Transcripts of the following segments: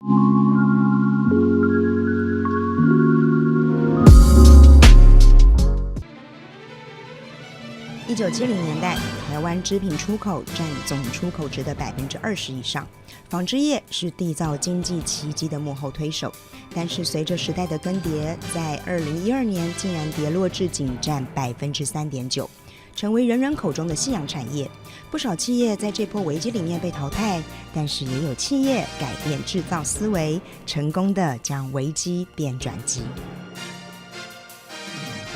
1970年代，台湾织品出口占总出口值的20%以上，纺织业是缔造经济奇迹的幕后推手。但是随着时代的更迭，在2012年竟然跌落至仅占3.9%，成为人人口中的夕阳产业。不少企业在这波危机里面被淘汰，但是也有企业改变制造思维，成功的将危机变转机。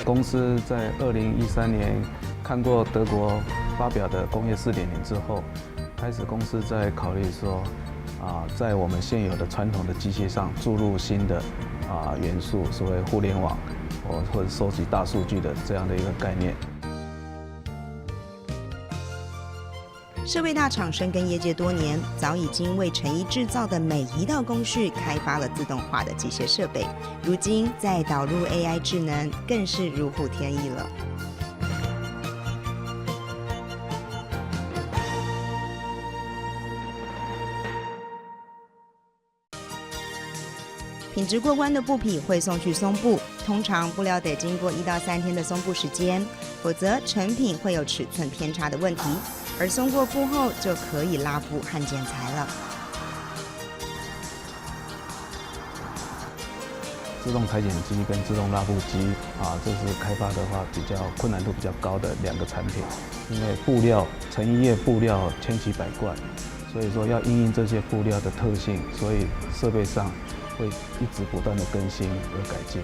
公司在2013年看过德国发表的工业4.0之后，开始公司在考虑说，在我们现有的传统的机械上注入新的元素，所谓互联网或者收集大数据的这样的一个概念。设备大厂深耕业界多年，早已经为成衣制造的每一道工序开发了自动化的机械设备，如今再导入 AI 智能，更是如虎添翼了。品质过关的布匹会送去松布，通常布料得经过1到3天的松布时间，否则成品会有尺寸偏差的问题。而松过布后就可以拉布和剪裁了。自动裁剪机跟自动拉布机这是开发的话困难度比较高的2个产品。因为布料成衣业布料千奇百怪，所以说要因应这些布料的特性，所以设备上会一直不断的更新和改进。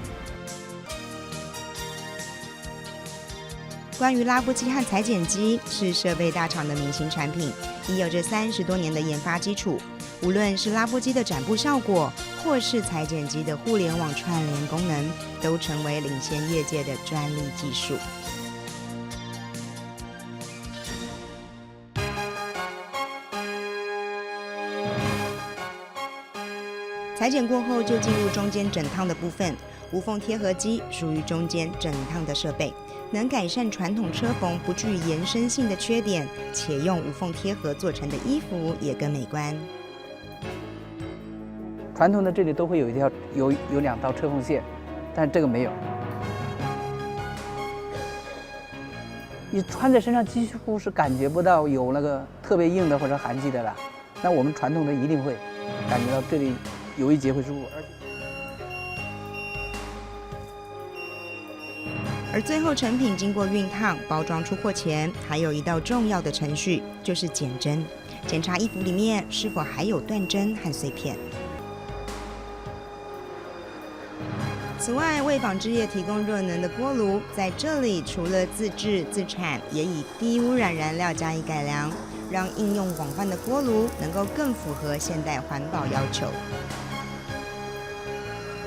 关于拉布机和裁剪机是设备大厂的明星产品，已有着30多年的研发基础。无论是拉布机的展布效果，或是裁剪机的互联网串联功能，都成为领先业界的专利技术。裁剪过后就进入中间整烫的部分，无缝贴合机属于中间整烫的设备，能改善传统车缝不具延伸性的缺点，且用无缝贴合做成的衣服也更美观。传统的这里都会有有2道车缝线，但这个没有。你穿在身上几乎是感觉不到有那个特别硬的或者痕迹的了。那我们传统的一定会感觉到这里有一节会舒服。而最后成品经过熨烫、包装出货前，还有一道重要的程序，就是检针，检查衣服里面是否还有断针和碎片。此外，为纺织业提供热能的锅炉，在这里除了自制自产，也以低污染燃料加以改良，让应用广泛的锅炉能够更符合现代环保要求。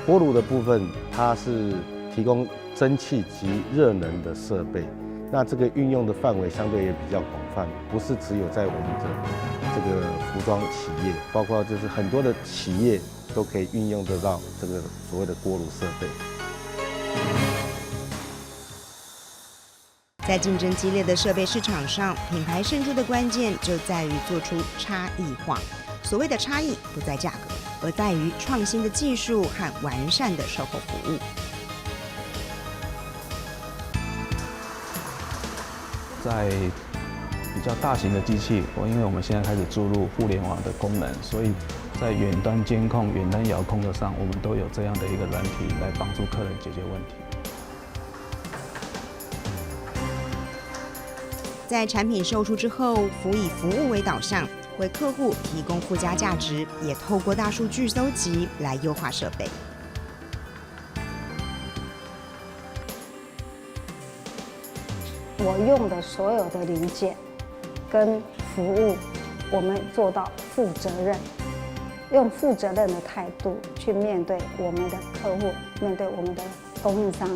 锅炉的部分，它是提供蒸汽及热能的设备，那这个运用的范围相对也比较广泛，不是只有在我们的这个服装企业，包括就是很多的企业都可以运用得到这个所谓的锅炉设备。在竞争激烈的设备市场上，品牌胜出的关键就在于做出差异化。所谓的差异不在价格，而在于创新的技术和完善的售后服务。在比较大型的机器，因为我们现在开始注入互联网的功能，所以在远端监控、远端遥控的上，我们都有这样的一个软体来帮助客人解决问题。在产品售出之后，以服务为导向，为客户提供附加价值，也透过大数据搜集来优化设备。我用的所有的零件跟服务，我们做到负责任，用负责任的态度去面对我们的客户，面对我们的供应商。